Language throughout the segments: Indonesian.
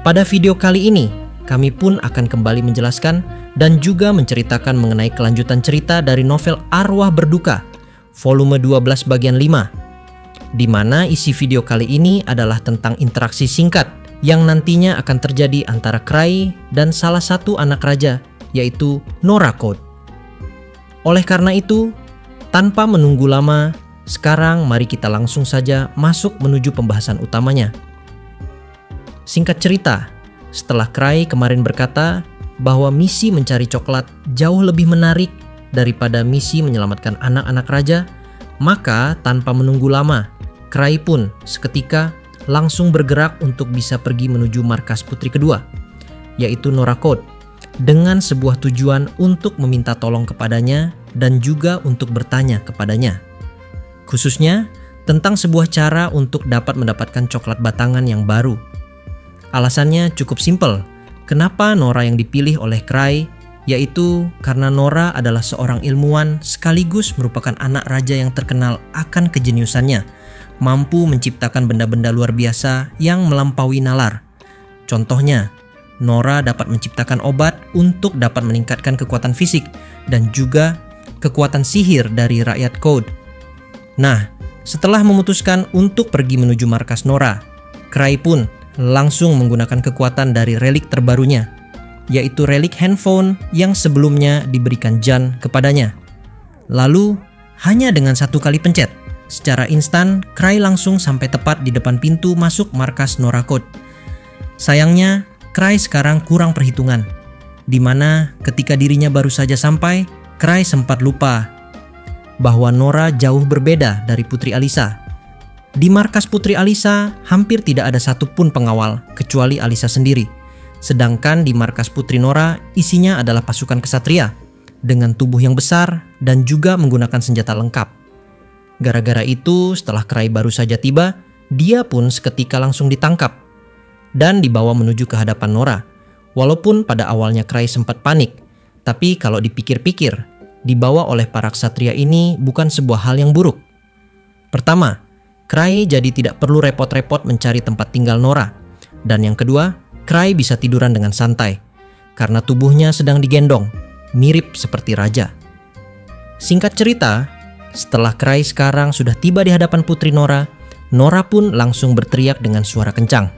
Pada video kali ini, kami pun akan kembali menjelaskan dan juga menceritakan mengenai kelanjutan cerita dari novel Arwah Berduka, volume 12 bagian 5, di mana isi video kali ini adalah tentang interaksi singkat yang nantinya akan terjadi antara Cray dan salah satu anak raja, yaitu Nora Code. Oleh karena itu, tanpa menunggu lama, sekarang mari kita langsung saja masuk menuju pembahasan utamanya. Singkat cerita, setelah Cray kemarin berkata bahwa misi mencari coklat jauh lebih menarik daripada misi menyelamatkan anak-anak raja, maka tanpa menunggu lama, Cray pun seketika langsung bergerak untuk bisa pergi menuju markas putri kedua, yaitu Nora Code, dengan sebuah tujuan untuk meminta tolong kepadanya dan juga untuk bertanya kepadanya. Khususnya tentang sebuah cara untuk dapat mendapatkan coklat batangan yang baru. Alasannya cukup simpel, kenapa Nora yang dipilih oleh Cray, yaitu karena Nora adalah seorang ilmuwan sekaligus merupakan anak raja yang terkenal akan kejeniusannya, mampu menciptakan benda-benda luar biasa yang melampaui nalar. Contohnya, Nora dapat menciptakan obat untuk dapat meningkatkan kekuatan fisik dan juga kekuatan sihir dari rakyat Code. Nah, setelah memutuskan untuk pergi menuju markas Nora, Cray pun langsung menggunakan kekuatan dari relik terbarunya, yaitu relik handphone yang sebelumnya diberikan Jan kepadanya. Lalu, hanya dengan satu kali pencet, secara instan Cray langsung sampai tepat di depan pintu masuk markas Nora Code. Sayangnya, Cray sekarang kurang perhitungan, di mana ketika dirinya baru saja sampai, Cray sempat lupa bahwa Nora jauh berbeda dari Putri Alyssa. Di markas Putri Alyssa hampir tidak ada satupun pengawal kecuali Alyssa sendiri. Sedangkan di markas Putri Nora isinya adalah pasukan kesatria dengan tubuh yang besar dan juga menggunakan senjata lengkap. Gara-gara itu setelah Cray baru saja tiba, dia pun seketika langsung ditangkap dan dibawa menuju ke hadapan Nora. Walaupun pada awalnya Cray sempat panik, tapi kalau dipikir-pikir, dibawa oleh para ksatria ini bukan sebuah hal yang buruk. Pertama, Cray jadi tidak perlu repot-repot mencari tempat tinggal Nora. Dan yang kedua, Cray bisa tiduran dengan santai karena tubuhnya sedang digendong, mirip seperti raja. Singkat cerita, setelah Cray sekarang sudah tiba di hadapan Putri Nora, Nora pun langsung berteriak dengan suara kencang.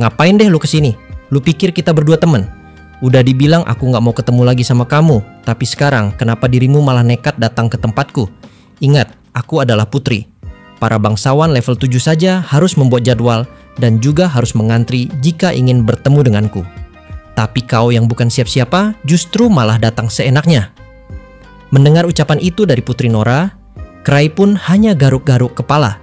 "Ngapain deh lu kesini? Lu pikir kita berdua temen? Udah dibilang aku gak mau ketemu lagi sama kamu, tapi sekarang kenapa dirimu malah nekat datang ke tempatku? Ingat, aku adalah putri. Para bangsawan level 7 saja harus membuat jadwal dan juga harus mengantri jika ingin bertemu denganku. Tapi kau yang bukan siapa-siapa justru malah datang seenaknya." Mendengar ucapan itu dari Putri Nora, Cray pun hanya garuk-garuk kepala.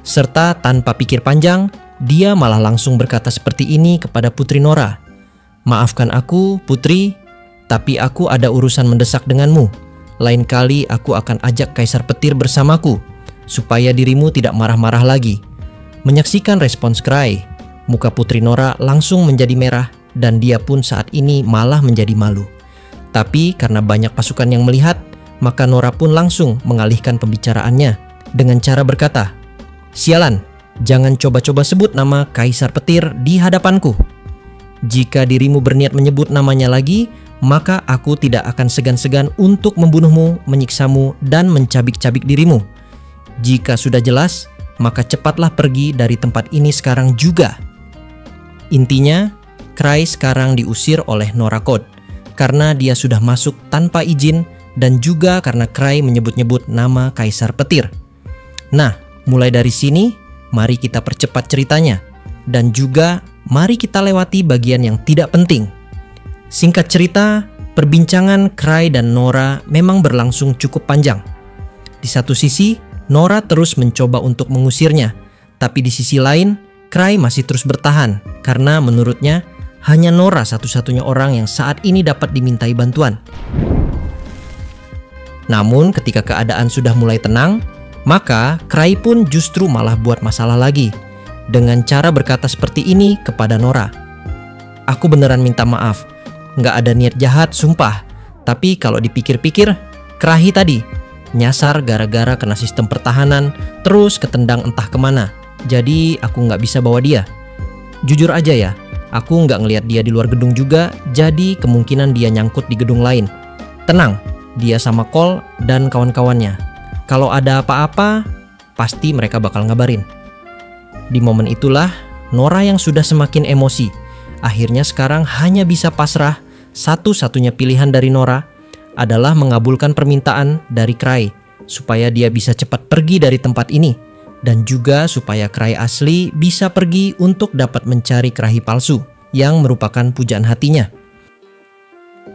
Serta tanpa pikir panjang, dia malah langsung berkata seperti ini kepada Putri Nora. "Maafkan aku, Putri, tapi aku ada urusan mendesak denganmu. Lain kali aku akan ajak Kaisar Petir bersamaku, supaya dirimu tidak marah-marah lagi." Menyaksikan respons Cray, muka Putri Nora langsung menjadi merah dan dia pun saat ini malah menjadi malu. Tapi karena banyak pasukan yang melihat, maka Nora pun langsung mengalihkan pembicaraannya dengan cara berkata, "Sialan, jangan coba-coba sebut nama Kaisar Petir di hadapanku. Jika dirimu berniat menyebut namanya lagi, maka aku tidak akan segan-segan untuk membunuhmu, menyiksamu, dan mencabik-cabik dirimu. Jika sudah jelas, maka cepatlah pergi dari tempat ini sekarang juga." Intinya, Cray sekarang diusir oleh Nora Code karena dia sudah masuk tanpa izin dan juga karena Cray menyebut-nyebut nama Kaisar Petir. Nah, mulai dari sini, mari kita percepat ceritanya dan juga mari kita lewati bagian yang tidak penting. Singkat cerita, perbincangan Cray dan Nora memang berlangsung cukup panjang. Di satu sisi, Nora terus mencoba untuk mengusirnya, tapi di sisi lain, Cray masih terus bertahan karena menurutnya hanya Nora satu-satunya orang yang saat ini dapat dimintai bantuan. Namun ketika keadaan sudah mulai tenang, maka Cray pun justru malah buat masalah lagi dengan cara berkata seperti ini kepada Nora. "Aku beneran minta maaf, nggak ada niat jahat, sumpah. Tapi kalau dipikir-pikir, Kerahi tadi nyasar gara-gara kena sistem pertahanan, terus ketendang entah kemana. Jadi aku nggak bisa bawa dia. Jujur aja ya, aku nggak ngelihat dia di luar gedung juga, jadi kemungkinan dia nyangkut di gedung lain. Tenang, dia sama Cole dan kawan-kawannya. Kalau ada apa-apa, pasti mereka bakal ngabarin. Di momen itulah, Nora yang sudah semakin emosi, akhirnya sekarang hanya bisa pasrah. Satu-satunya pilihan dari Nora adalah mengabulkan permintaan dari Cray supaya dia bisa cepat pergi dari tempat ini, dan juga supaya Cray asli bisa pergi untuk dapat mencari kerahi palsu yang merupakan pujaan hatinya.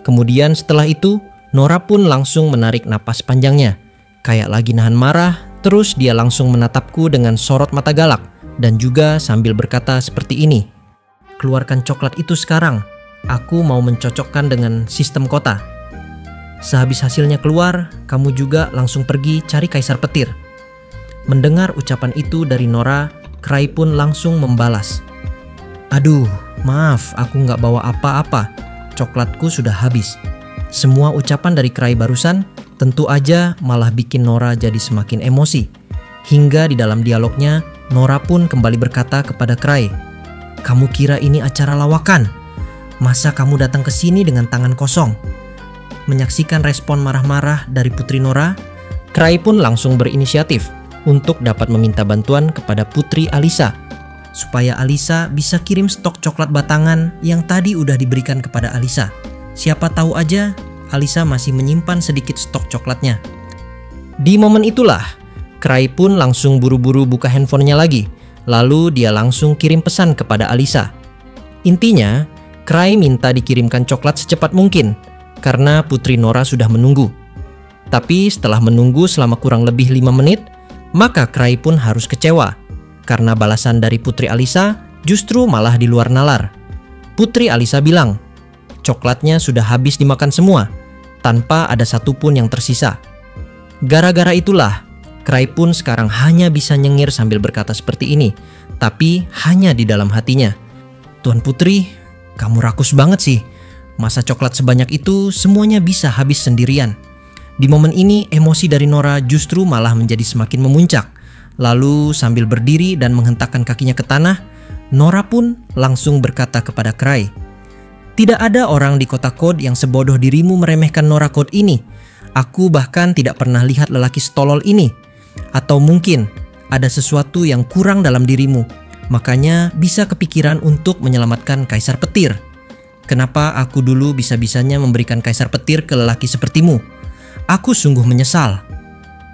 Kemudian setelah itu, Nora pun langsung menarik napas panjangnya, kayak lagi nahan marah. Terus dia langsung menatapku dengan sorot mata galak dan juga sambil berkata seperti ini, "Keluarkan coklat itu sekarang. Aku mau mencocokkan dengan sistem kota. Sehabis hasilnya keluar, kamu juga langsung pergi cari kaisar petir." Mendengar ucapan itu dari Nora, Cray pun langsung membalas, "Aduh, maaf, aku nggak bawa apa-apa. Coklatku sudah habis." Semua ucapan dari Cray barusan tentu aja malah bikin Nora jadi semakin emosi. Hingga di dalam dialognya, Nora pun kembali berkata kepada Cray, "Kamu kira ini acara lawakan? Masa kamu datang ke sini dengan tangan kosong?" Menyaksikan respon marah-marah dari Putri Nora, Cray pun langsung berinisiatif untuk dapat meminta bantuan kepada Putri Alyssa supaya Alyssa bisa kirim stok coklat batangan yang tadi udah diberikan kepada Alyssa. Siapa tahu aja Alyssa masih menyimpan sedikit stok coklatnya. Di momen itulah, Cray pun langsung buru-buru buka handphonenya lagi. Lalu dia langsung kirim pesan kepada Alyssa. Intinya, Cray minta dikirimkan coklat secepat mungkin karena Putri Nora sudah menunggu. Tapi setelah menunggu selama kurang lebih 5 menit, maka Cray pun harus kecewa karena balasan dari Putri Alyssa justru malah di luar nalar. Putri Alyssa bilang, coklatnya sudah habis dimakan semua, tanpa ada satupun yang tersisa. Gara-gara itulah, Cray pun sekarang hanya bisa nyengir sambil berkata seperti ini, tapi hanya di dalam hatinya. "Tuan Putri, kamu rakus banget sih. Masa coklat sebanyak itu semuanya bisa habis sendirian?" Di momen ini, emosi dari Nora justru malah menjadi semakin memuncak. Lalu sambil berdiri dan menghentakkan kakinya ke tanah, Nora pun langsung berkata kepada Cray, "Tidak ada orang di kota Code yang sebodoh dirimu meremehkan Nora Code ini. Aku bahkan tidak pernah lihat lelaki setolol ini. Atau mungkin ada sesuatu yang kurang dalam dirimu, makanya bisa kepikiran untuk menyelamatkan Kaisar Petir. Kenapa aku dulu bisa-bisanya memberikan Kaisar Petir ke lelaki sepertimu? Aku sungguh menyesal."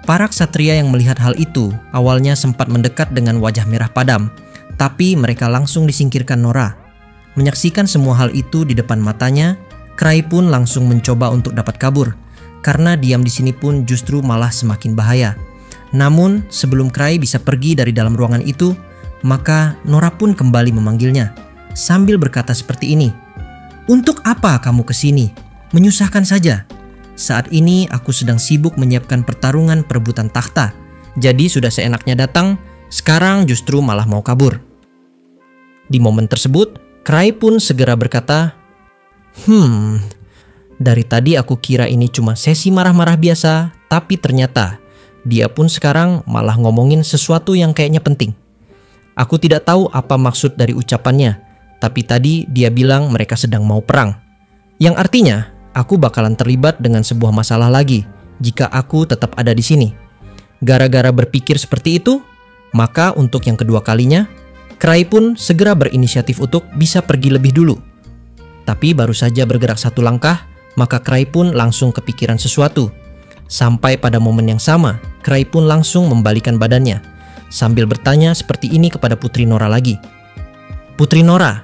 Para ksatria yang melihat hal itu awalnya sempat mendekat dengan wajah merah padam, tapi mereka langsung disingkirkan Nora. Menyaksikan semua hal itu di depan matanya, Cray pun langsung mencoba untuk dapat kabur, karena diam di sini pun justru malah semakin bahaya. Namun sebelum Cray bisa pergi dari dalam ruangan itu, maka Nora pun kembali memanggilnya sambil berkata seperti ini, "Untuk apa kamu kesini? Menyusahkan saja. Saat ini aku sedang sibuk menyiapkan pertarungan perebutan takhta. Jadi sudah seenaknya datang, sekarang justru malah mau kabur." Di momen tersebut, Cray pun segera berkata, Dari tadi aku kira ini cuma sesi marah-marah biasa, tapi ternyata dia pun sekarang malah ngomongin sesuatu yang kayaknya penting. Aku tidak tahu apa maksud dari ucapannya, tapi tadi dia bilang mereka sedang mau perang. Yang artinya, aku bakalan terlibat dengan sebuah masalah lagi jika aku tetap ada di sini. Gara-gara berpikir seperti itu, maka untuk yang kedua kalinya, Cray pun segera berinisiatif untuk bisa pergi lebih dulu. Tapi baru saja bergerak satu langkah, maka Cray pun langsung kepikiran sesuatu. Sampai pada momen yang sama, Cray pun langsung membalikan badannya, sambil bertanya seperti ini kepada Putri Nora lagi. "Putri Nora,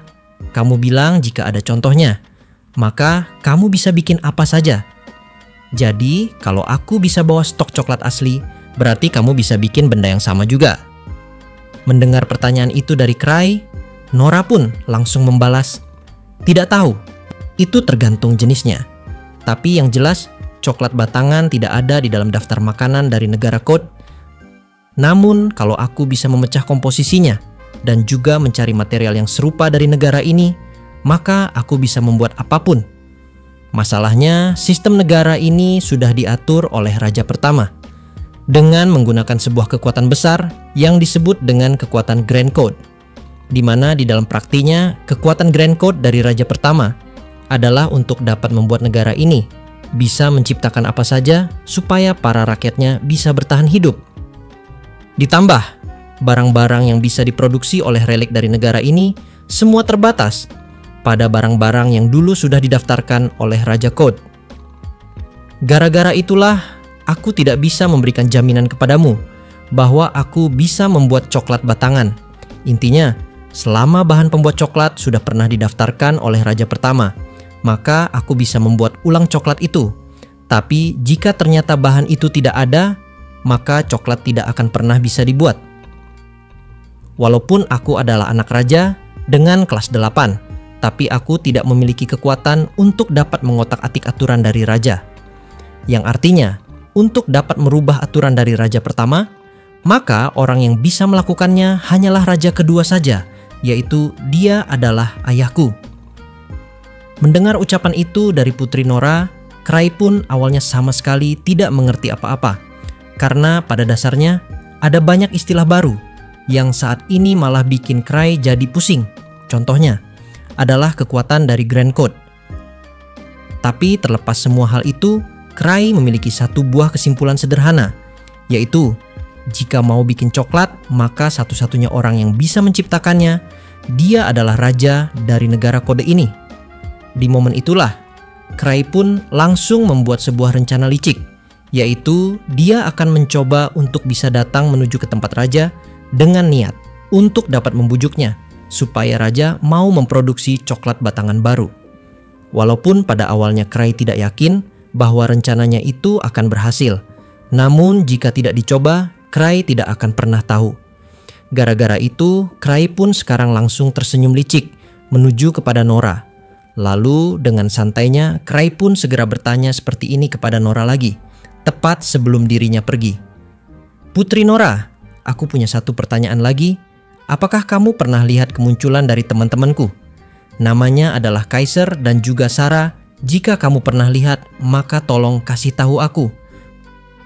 kamu bilang jika ada contohnya, maka kamu bisa bikin apa saja. Jadi kalau aku bisa bawa stok coklat asli, berarti kamu bisa bikin benda yang sama juga." Mendengar pertanyaan itu dari Cray, Nora pun langsung membalas, "Tidak tahu, itu tergantung jenisnya. Tapi yang jelas, coklat batangan tidak ada di dalam daftar makanan dari negara Code. Namun kalau aku bisa memecah komposisinya dan juga mencari material yang serupa dari negara ini, maka aku bisa membuat apapun. Masalahnya, sistem negara ini sudah diatur oleh Raja Pertama dengan menggunakan sebuah kekuatan besar yang disebut dengan kekuatan Grand Code. di mana di dalam praktinya kekuatan Grand Code dari raja pertama adalah untuk dapat membuat negara ini bisa menciptakan apa saja supaya para rakyatnya bisa bertahan hidup. Ditambah, barang-barang yang bisa diproduksi oleh relik dari negara ini semua terbatas pada barang-barang yang dulu sudah didaftarkan oleh Raja Code. Gara-gara itulah aku tidak bisa memberikan jaminan kepadamu bahwa aku bisa membuat coklat batangan. Intinya, selama bahan pembuat coklat sudah pernah didaftarkan oleh raja pertama, maka aku bisa membuat ulang coklat itu. Tapi jika ternyata bahan itu tidak ada, maka coklat tidak akan pernah bisa dibuat. Walaupun aku adalah anak raja dengan kelas 8, tapi aku tidak memiliki kekuatan untuk dapat mengotak-atik aturan dari raja. Yang artinya, untuk dapat merubah aturan dari raja pertama, maka orang yang bisa melakukannya hanyalah raja kedua saja, yaitu dia adalah ayahku. Mendengar ucapan itu dari Putri Nora, Cray pun awalnya sama sekali tidak mengerti apa-apa. Karena pada dasarnya ada banyak istilah baru yang saat ini malah bikin Cray jadi pusing. Contohnya adalah kekuatan dari Grand Code. Tapi terlepas semua hal itu, Cray memiliki satu buah kesimpulan sederhana, yaitu jika mau bikin coklat, maka satu-satunya orang yang bisa menciptakannya, dia adalah raja dari negara kode ini. Di momen itulah, Cray pun langsung membuat sebuah rencana licik, yaitu dia akan mencoba untuk bisa datang menuju ke tempat raja dengan niat untuk dapat membujuknya, supaya raja mau memproduksi coklat batangan baru. Walaupun pada awalnya Cray tidak yakin bahwa rencananya itu akan berhasil, namun jika tidak dicoba, Cray tidak akan pernah tahu. Gara-gara itu, Cray pun sekarang langsung tersenyum licik menuju kepada Nora. Lalu dengan santainya, Cray pun segera bertanya seperti ini kepada Nora lagi, tepat sebelum dirinya pergi. "Putri Nora, aku punya satu pertanyaan lagi. Apakah kamu pernah lihat kemunculan dari teman-temanku? Namanya adalah Kaiser dan juga Sarah. Jika kamu pernah lihat, maka tolong kasih tahu aku."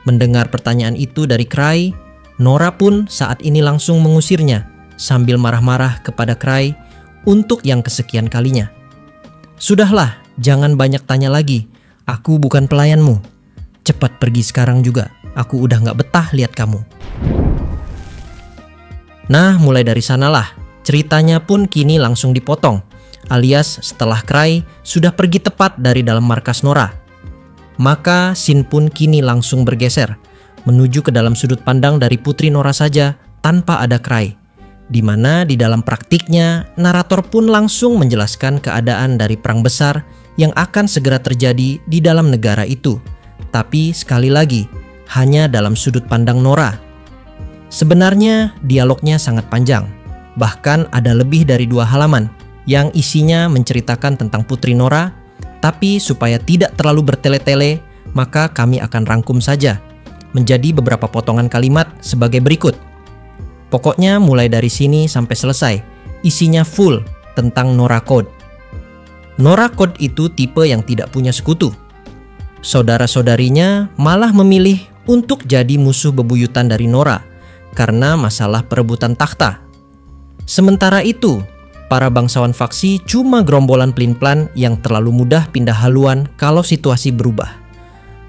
Mendengar pertanyaan itu dari Cray, Nora pun saat ini langsung mengusirnya sambil marah-marah kepada Cray untuk yang kesekian kalinya. "Sudahlah, jangan banyak tanya lagi. Aku bukan pelayanmu. Cepat pergi sekarang juga. Aku udah gak betah lihat kamu." Nah, mulai dari sanalah ceritanya pun kini langsung dipotong, alias setelah Cray sudah pergi tepat dari dalam markas Nora. Maka scene pun kini langsung bergeser menuju ke dalam sudut pandang dari Putri Nora saja tanpa ada Cray, di mana di dalam praktiknya narator pun langsung menjelaskan keadaan dari perang besar yang akan segera terjadi di dalam negara itu. Tapi sekali lagi hanya dalam sudut pandang Nora. Sebenarnya dialognya sangat panjang, bahkan ada lebih dari 2 halaman yang isinya menceritakan tentang Putri Nora. Tapi supaya tidak terlalu bertele-tele, maka kami akan rangkum saja menjadi beberapa potongan kalimat sebagai berikut. Pokoknya mulai dari sini sampai selesai, isinya full tentang Nora Code. Nora Code itu tipe yang tidak punya sekutu. Saudara-saudarinya malah memilih untuk jadi musuh bebuyutan dari Nora karena masalah perebutan takhta. Sementara itu, para bangsawan faksi cuma gerombolan pelin-pelan yang terlalu mudah pindah haluan kalau situasi berubah.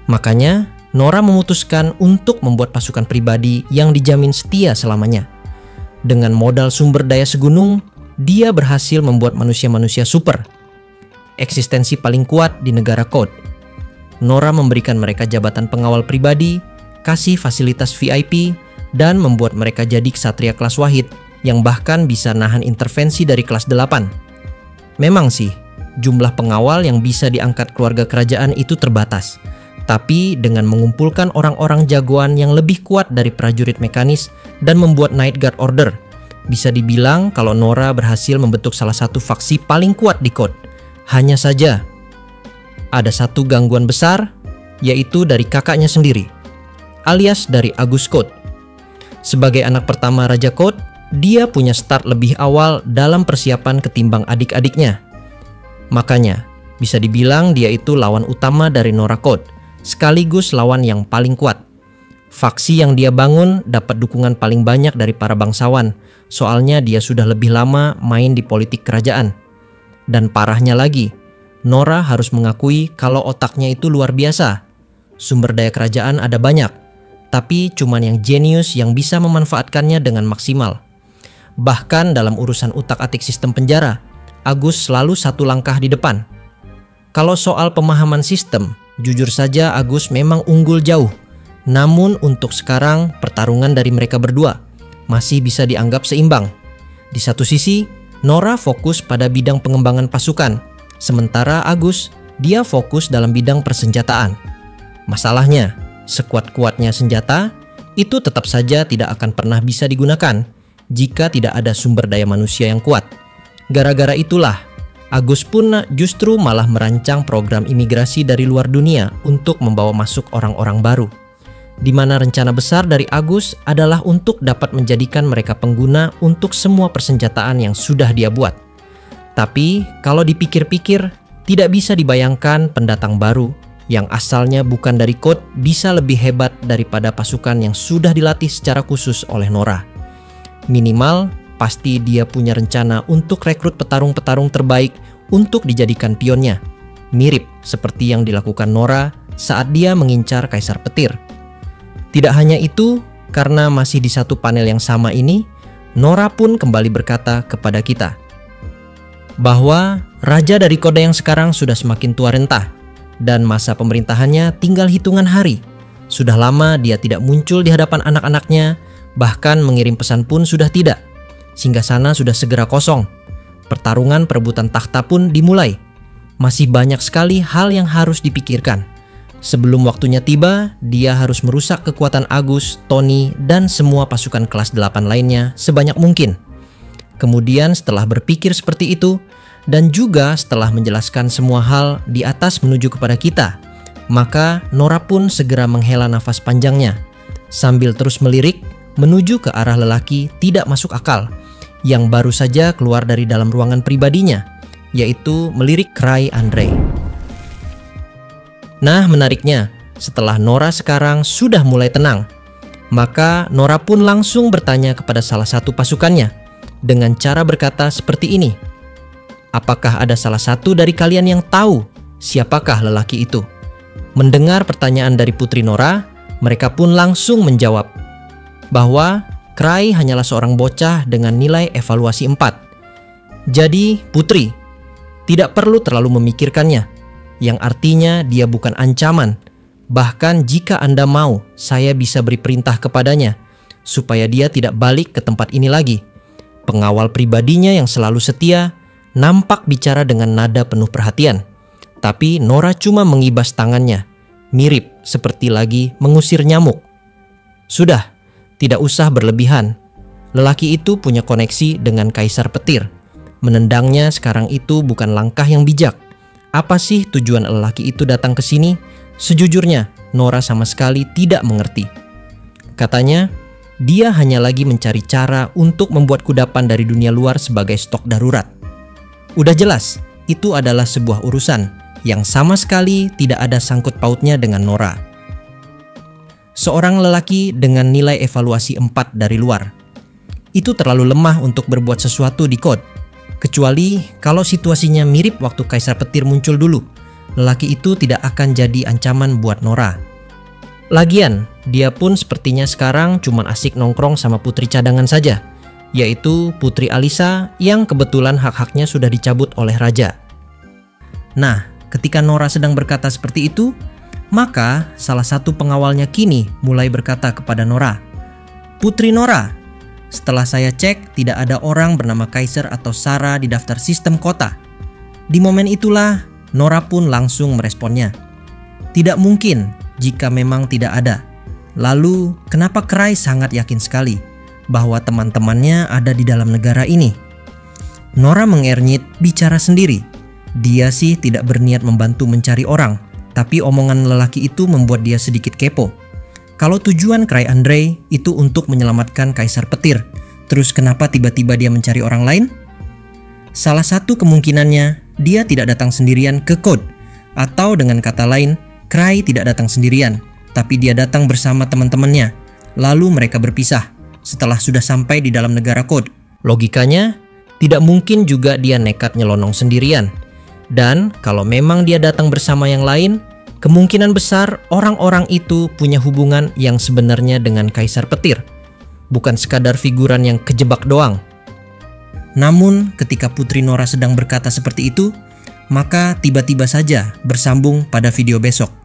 Makanya, Nora memutuskan untuk membuat pasukan pribadi yang dijamin setia selamanya. Dengan modal sumber daya segunung, dia berhasil membuat manusia-manusia super, eksistensi paling kuat di negara Code. Nora memberikan mereka jabatan pengawal pribadi, kasih fasilitas VIP, dan membuat mereka jadi ksatria kelas wahid yang bahkan bisa nahan intervensi dari kelas 8. Memang sih, jumlah pengawal yang bisa diangkat keluarga kerajaan itu terbatas. Tapi dengan mengumpulkan orang-orang jagoan yang lebih kuat dari prajurit mekanis dan membuat Night Guard Order, bisa dibilang kalau Nora berhasil membentuk salah satu faksi paling kuat di Code. Hanya saja, ada satu gangguan besar, yaitu dari kakaknya sendiri, alias dari Agus Code. Sebagai anak pertama Raja Code, dia punya start lebih awal dalam persiapan ketimbang adik-adiknya. Makanya, bisa dibilang dia itu lawan utama dari Nora Code, sekaligus lawan yang paling kuat. Faksi yang dia bangun dapat dukungan paling banyak dari para bangsawan, soalnya dia sudah lebih lama main di politik kerajaan. Dan parahnya lagi, Nora harus mengakui kalau otaknya itu luar biasa. Sumber daya kerajaan ada banyak, tapi cuman yang jenius yang bisa memanfaatkannya dengan maksimal. Bahkan dalam urusan utak-atik sistem penjara, Agus selalu satu langkah di depan. Kalau soal pemahaman sistem, jujur saja Agus memang unggul jauh. Namun untuk sekarang pertarungan dari mereka berdua masih bisa dianggap seimbang. Di satu sisi, Nora fokus pada bidang pengembangan pasukan, sementara Agus, dia fokus dalam bidang persenjataan. Masalahnya, sekuat-kuatnya senjata, itu tetap saja tidak akan pernah bisa digunakan jika tidak ada sumber daya manusia yang kuat. Gara-gara itulah, Agus pun justru malah merancang program imigrasi dari luar dunia untuk membawa masuk orang-orang baru. Di mana rencana besar dari Agus adalah untuk dapat menjadikan mereka pengguna untuk semua persenjataan yang sudah dia buat. Tapi kalau dipikir-pikir, tidak bisa dibayangkan pendatang baru yang asalnya bukan dari KOD bisa lebih hebat daripada pasukan yang sudah dilatih secara khusus oleh Nora. Minimal, pasti dia punya rencana untuk rekrut petarung-petarung terbaik untuk dijadikan pionnya. Mirip seperti yang dilakukan Nora saat dia mengincar Kaisar Petir. Tidak hanya itu, karena masih di satu panel yang sama ini, Nora pun kembali berkata kepada kita bahwa raja dari kode yang sekarang sudah semakin tua renta dan masa pemerintahannya tinggal hitungan hari. Sudah lama dia tidak muncul di hadapan anak-anaknya, bahkan mengirim pesan pun sudah tidak. Singgasana sudah segera kosong. Pertarungan perebutan takhta pun dimulai. Masih banyak sekali hal yang harus dipikirkan. Sebelum waktunya tiba, dia harus merusak kekuatan Agus, Tony, dan semua pasukan kelas 8 lainnya sebanyak mungkin. Kemudian setelah berpikir seperti itu, dan juga setelah menjelaskan semua hal di atas menuju kepada kita, maka Nora pun segera menghela nafas panjangnya, sambil terus melirik menuju ke arah lelaki tidak masuk akal, yang baru saja keluar dari dalam ruangan pribadinya, yaitu melirik Cray Andre. Nah, menariknya, setelah Nora sekarang sudah mulai tenang, maka Nora pun langsung bertanya kepada salah satu pasukannya dengan cara berkata seperti ini. Apakah ada salah satu dari kalian yang tahu siapakah lelaki itu? Mendengar pertanyaan dari Putri Nora, mereka pun langsung menjawab bahwa Cray hanyalah seorang bocah dengan nilai evaluasi 4. Jadi, Putri, tidak perlu terlalu memikirkannya. Yang artinya dia bukan ancaman. Bahkan jika Anda mau, saya bisa beri perintah kepadanya supaya dia tidak balik ke tempat ini lagi. Pengawal pribadinya yang selalu setia nampak bicara dengan nada penuh perhatian. Tapi Nora cuma mengibas tangannya, mirip seperti lagi mengusir nyamuk. Sudah, tidak usah berlebihan. Lelaki itu punya koneksi dengan Kaisar Petir. Menendangnya sekarang itu bukan langkah yang bijak. Apa sih tujuan lelaki itu datang ke sini? Sejujurnya, Nora sama sekali tidak mengerti. Katanya, dia hanya lagi mencari cara untuk membuat kudapan dari dunia luar sebagai stok darurat. Udah jelas, itu adalah sebuah urusan yang sama sekali tidak ada sangkut pautnya dengan Nora. Seorang lelaki dengan nilai evaluasi 4 dari luar. Itu terlalu lemah untuk berbuat sesuatu di KOD. Kecuali kalau situasinya mirip waktu Kaisar Petir muncul dulu, lelaki itu tidak akan jadi ancaman buat Nora. Lagian, dia pun sepertinya sekarang cuma asik nongkrong sama putri cadangan saja, yaitu Putri Alisa yang kebetulan hak-haknya sudah dicabut oleh raja. Nah, ketika Nora sedang berkata seperti itu, maka salah satu pengawalnya kini mulai berkata kepada Nora, "Putri Nora, setelah saya cek, tidak ada orang bernama Kaiser atau Sarah di daftar sistem kota." Di momen itulah, Nora pun langsung meresponnya. Tidak mungkin jika memang tidak ada. Lalu, kenapa Cray sangat yakin sekali bahwa teman-temannya ada di dalam negara ini? Nora mengernyit bicara sendiri. Dia sih tidak berniat membantu mencari orang, tapi omongan lelaki itu membuat dia sedikit kepo. Kalau tujuan Cray Andre itu untuk menyelamatkan Kaisar Petir, terus kenapa tiba-tiba dia mencari orang lain? Salah satu kemungkinannya, dia tidak datang sendirian ke KOD. Atau dengan kata lain, Cray tidak datang sendirian. tapi dia datang bersama teman-temannya. Lalu mereka berpisah setelah sudah sampai di dalam negara Kod. Logikanya, tidak mungkin juga dia nekat nyelonong sendirian. Dan kalau memang dia datang bersama yang lain, kemungkinan besar orang-orang itu punya hubungan yang sebenarnya dengan Kaisar Petir, bukan sekadar figuran yang kejebak doang. Namun ketika Putri Nora sedang berkata seperti itu, maka tiba-tiba saja bersambung pada video besok.